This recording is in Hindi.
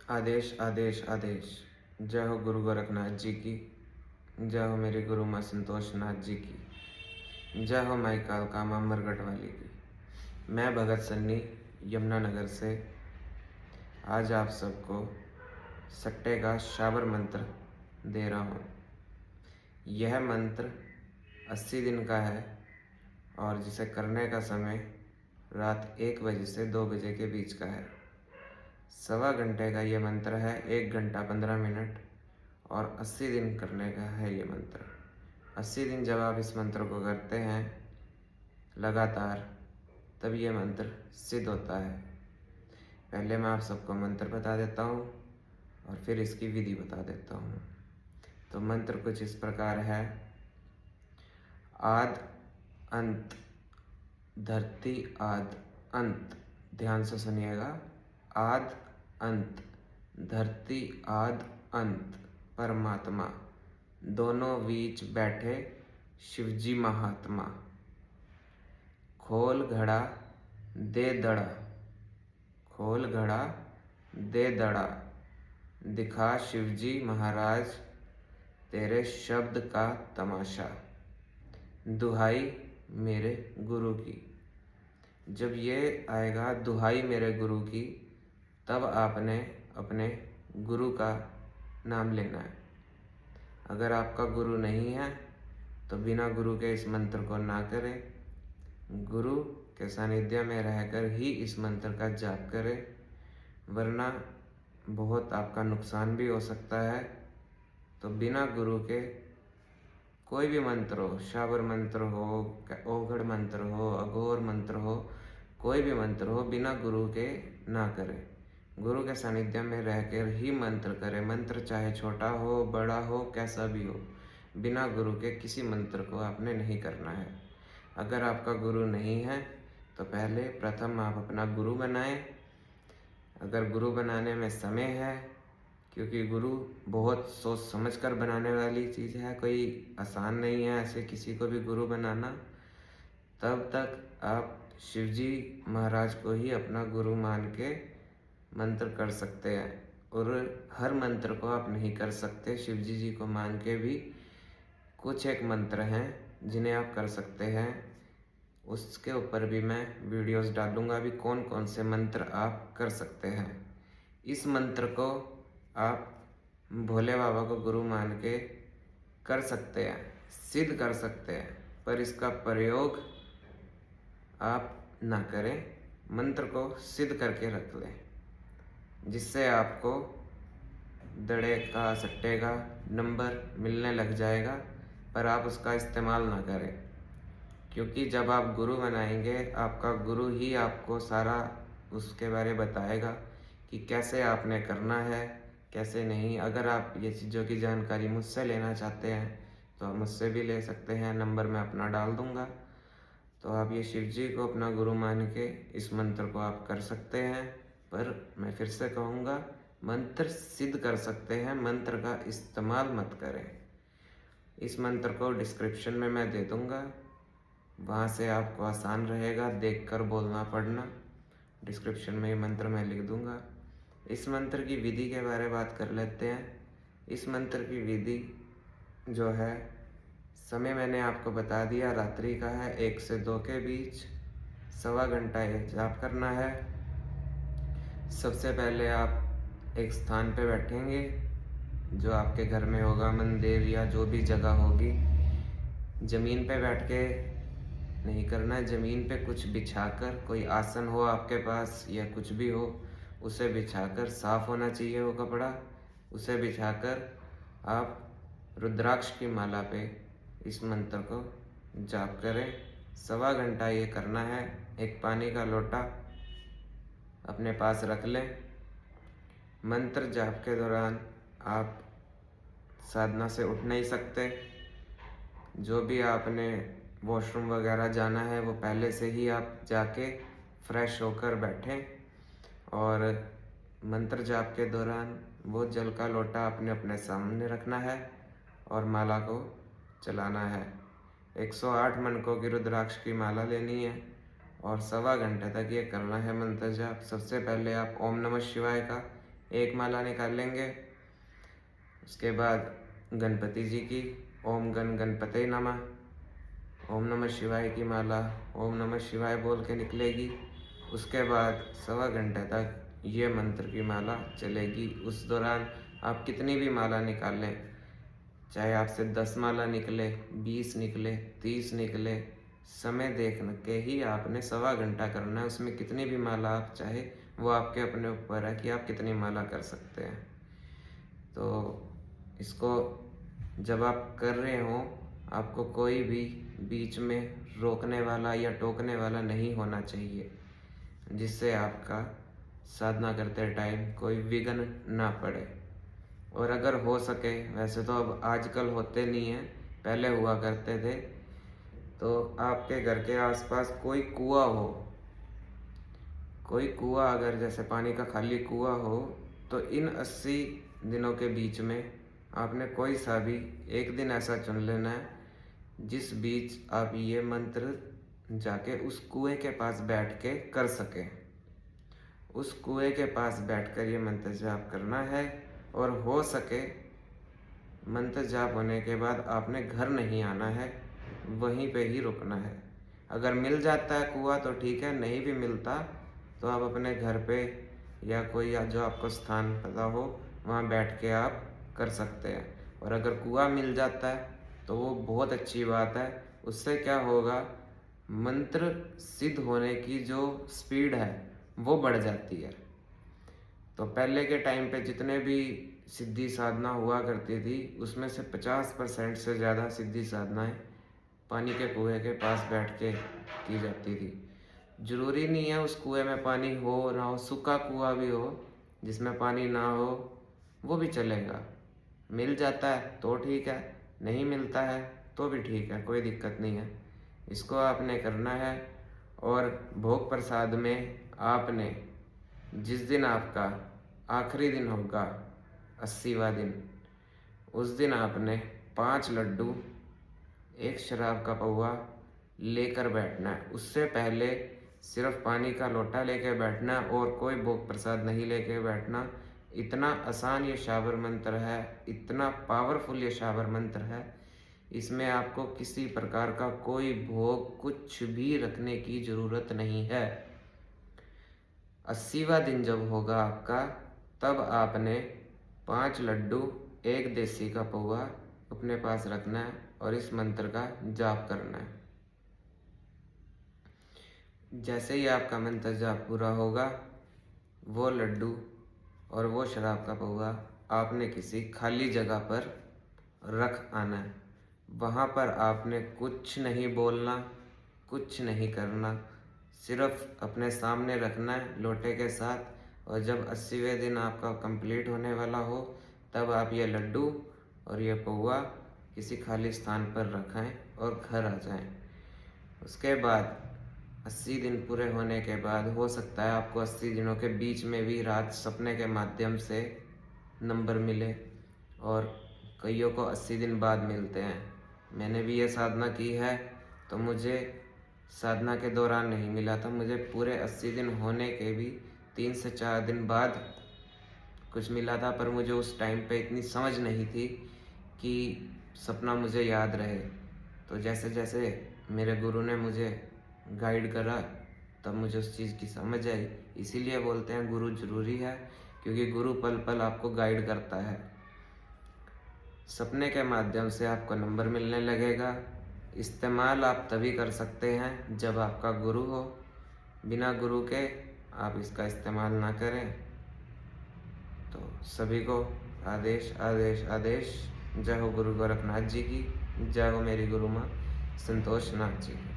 आदेश आदेश आदेश। जय हो गुरु गोरखनाथ जी की। जय हो मेरे गुरु माँ संतोष नाथ जी की। जय हो माई कालका माँ मरगट वाली की। मैं भगत सन्नी यमुनानगर से आज आप सबको सट्टे का शाबर मंत्र दे रहा हूँ। यह मंत्र 80 दिन का है और जिसे करने का समय रात 1 बजे से 2 बजे के बीच का है। 1.25 घंटे का ये मंत्र है, 1 घंटा 15 मिनट और 80 दिन करने का है ये मंत्र। 80 दिन जब आप इस मंत्र को करते हैं लगातार, तब ये मंत्र सिद्ध होता है। पहले मैं आप सबको मंत्र बता देता हूँ और फिर इसकी विधि बता देता हूँ। तो मंत्र कुछ इस प्रकार है। आद अंत धरती आद अंत, ध्यान से सुनिएगा। आद अंत धरती आद अंत परमात्मा, दोनों बीच बैठे शिवजी महात्मा। खोल घड़ा दे दड़ा, खोल घड़ा दे दड़ा, दिखा शिवजी महाराज तेरे शब्द का तमाशा। दुहाई मेरे गुरु की। जब ये आएगा दुहाई मेरे गुरु की, तब आपने अपने गुरु का नाम लेना है। अगर आपका गुरु नहीं है तो बिना गुरु के इस मंत्र को ना करें। गुरु के सानिध्य में रहकर ही इस मंत्र का जाप करें, वरना बहुत आपका नुकसान भी हो सकता है। तो बिना गुरु के कोई भी मंत्र हो, शाबर मंत्र हो, ओघड़ मंत्र हो, अघोर मंत्र हो, कोई भी मंत्र हो, बिना गुरु के ना करें। गुरु के सानिध्य में रहकर ही मंत्र करें। मंत्र चाहे छोटा हो, बड़ा हो, कैसा भी हो, बिना गुरु के किसी मंत्र को आपने नहीं करना है। अगर आपका गुरु नहीं है तो पहले प्रथम आप अपना गुरु बनाएं। अगर गुरु बनाने में समय है, क्योंकि गुरु बहुत सोच समझ कर बनाने वाली चीज़ है, कोई आसान नहीं है ऐसे किसी को भी गुरु बनाना, तब तक आप शिवजी महाराज को ही अपना गुरु मान के मंत्र कर सकते हैं। और हर मंत्र को आप नहीं कर सकते। शिवजी जी को मान के भी कुछ एक मंत्र हैं जिन्हें आप कर सकते हैं। उसके ऊपर भी मैं वीडियोस डालूंगा भी कौन कौन से मंत्र आप कर सकते हैं। इस मंत्र को आप भोले बाबा को गुरु मान के कर सकते हैं, सिद्ध कर सकते हैं, पर इसका प्रयोग आप ना करें। मंत्र को सिद्ध करके रख लें, जिससे आपको दड़े का सट्टे का नंबर मिलने लग जाएगा, पर आप उसका इस्तेमाल ना करें। क्योंकि जब आप गुरु बनाएंगे, आपका गुरु ही आपको सारा उसके बारे बताएगा कि कैसे आपने करना है, कैसे नहीं। अगर आप ये चीज़ों की जानकारी मुझसे लेना चाहते हैं तो आप मुझसे भी ले सकते हैं, नंबर मैं अपना डाल दूँगा। तो आप ये शिव जी को अपना गुरु मान के इस मंत्र को आप कर सकते हैं। पर मैं फिर से कहूँगा, मंत्र सिद्ध कर सकते हैं, मंत्र का इस्तेमाल मत करें। इस मंत्र को डिस्क्रिप्शन में मैं दे दूँगा, वहाँ से आपको आसान रहेगा देख कर बोलना पढ़ना। डिस्क्रिप्शन में ये मंत्र मैं लिख दूँगा। इस मंत्र की विधि के बारे में बात कर लेते हैं। इस मंत्र की विधि जो है, समय मैंने आपको बता दिया, रात्रि का है 1 से 2 के बीच, 1.25 घंटा ये जाप करना है। सबसे पहले आप एक स्थान पे बैठेंगे जो आपके घर में होगा, मंदिर या जो भी जगह होगी। ज़मीन पे बैठ के नहीं करना है, ज़मीन पे कुछ बिछाकर, कोई आसन हो आपके पास या कुछ भी हो, उसे बिछाकर, साफ होना चाहिए वो कपड़ा, उसे बिछाकर आप रुद्राक्ष की माला पे इस मंत्र को जाप करें। 1.25 घंटा ये करना है। एक पानी का लोटा अपने पास रख लें। मंत्र जाप के दौरान आप साधना से उठ नहीं सकते। जो भी आपने वॉशरूम वगैरह जाना है वो पहले से ही आप जाके फ्रेश होकर बैठें। और मंत्र जाप के दौरान वो जल का लोटा अपने अपने सामने रखना है और माला को चलाना है। 108 मनकों की रुद्राक्ष की माला लेनी है और 1.25 घंटे तक ये करना है मंत्र जाप। सबसे पहले आप ओम नमः शिवाय का एक माला निकालेंगे। उसके बाद गणपति जी की ओम गण गणपते नमः, ओम नमः शिवाय की माला ओम नमः शिवाय बोल के निकलेगी। उसके बाद 1.25 घंटे तक ये मंत्र की माला चलेगी। उस दौरान आप कितनी भी माला निकाल लें, चाहे आपसे 10 माला निकले, 20 निकले, 30 निकले, समय देख के ही आपने 1.25 घंटा करना है। उसमें कितनी भी माला आप चाहे, वो आपके अपने ऊपर है कि आप कितनी माला कर सकते हैं। तो इसको जब आप कर रहे हो, आपको कोई भी बीच में रोकने वाला या टोकने वाला नहीं होना चाहिए, जिससे आपका साधना करते टाइम कोई विघ्न ना पड़े। और अगर हो सके, वैसे तो अब आजकल होते नहीं हैं, पहले हुआ करते थे, तो आपके घर के आसपास कोई कुआं हो, कोई कुआं अगर जैसे पानी का खाली कुआं हो, तो इन 80 दिनों के बीच में आपने कोई सा भी एक दिन ऐसा चुन लेना है जिस बीच आप ये मंत्र जाके उस कुएं के पास बैठ के कर सकें। उस कुएं के पास बैठकर ये मंत्र जाप करना है। और हो सके मंत्र जाप होने के बाद आपने घर नहीं आना है, वहीं पे ही रुकना है। अगर मिल जाता है कुआं तो ठीक है, नहीं भी मिलता तो आप अपने घर पे या कोई जो आपको स्थान पता हो वहाँ बैठ के आप कर सकते हैं। और अगर कुआं मिल जाता है तो वो बहुत अच्छी बात है। उससे क्या होगा, मंत्र सिद्ध होने की जो स्पीड है वो बढ़ जाती है। तो पहले के टाइम पे जितने भी सिद्धि साधना हुआ करती थी, उसमें से 50% से ज़्यादा सिद्धि साधनाएं पानी के कुएं के पास बैठ के की जाती थी। जरूरी नहीं है उस कुएं में पानी हो ना हो, सूखा कुआं भी हो जिसमें पानी ना हो वो भी चलेगा। मिल जाता है तो ठीक है, नहीं मिलता है तो भी ठीक है, कोई दिक्कत नहीं है। इसको आपने करना है। और भोग प्रसाद में आपने जिस दिन आपका आखिरी दिन होगा, 80वां दिन, उस दिन आपने 5 लड्डू, 1 शराब का पौवा लेकर बैठना है। उससे पहले सिर्फ पानी का लोटा लेकर बैठना और कोई भोग प्रसाद नहीं लेके बैठना। इतना आसान ये शाबर मंत्र है, इतना पावरफुल ये शाबर मंत्र है, इसमें आपको किसी प्रकार का कोई भोग कुछ भी रखने की ज़रूरत नहीं है। 80वां दिन जब होगा आपका, तब आपने 5 लड्डू, 1 देसी का पौवा अपने पास रखना है और इस मंत्र का जाप करना है। जैसे ही आपका मंत्र जाप पूरा होगा, वो लड्डू और वो शराब का पौवा आपने किसी खाली जगह पर रख आना है। वहाँ पर आपने कुछ नहीं बोलना, कुछ नहीं करना, सिर्फ अपने सामने रखना है लोटे के साथ। और जब 80वें दिन आपका कंप्लीट होने वाला हो, तब आप ये लड्डू और ये पौवा किसी खाली स्थान पर रखें और घर आ जाएं। उसके बाद 80 दिन पूरे होने के बाद हो सकता है आपको 80 दिनों के बीच में भी रात सपने के माध्यम से नंबर मिले, और कईयों को 80 दिन बाद मिलते हैं। मैंने भी ये साधना की है, तो मुझे साधना के दौरान नहीं मिला था, मुझे पूरे 80 दिन होने के भी 3 से 4 दिन बाद कुछ मिला था। पर मुझे उस टाइम पे इतनी समझ नहीं थी कि सपना मुझे याद रहे। तो जैसे जैसे मेरे गुरु ने मुझे गाइड करा, तब मुझे उस चीज़ की समझ आई। इसीलिए बोलते हैं गुरु जरूरी है, क्योंकि गुरु पल पल आपको गाइड करता है। सपने के माध्यम से आपको नंबर मिलने लगेगा। इस्तेमाल आप तभी कर सकते हैं जब आपका गुरु हो, बिना गुरु के आप इसका इस्तेमाल ना करें। तो सभी को आदेश आदेश आदेश। जय हो गुरु गोरखनाथ जी की, जय हो मेरी गुरु माँ संतोष नाथ जी की।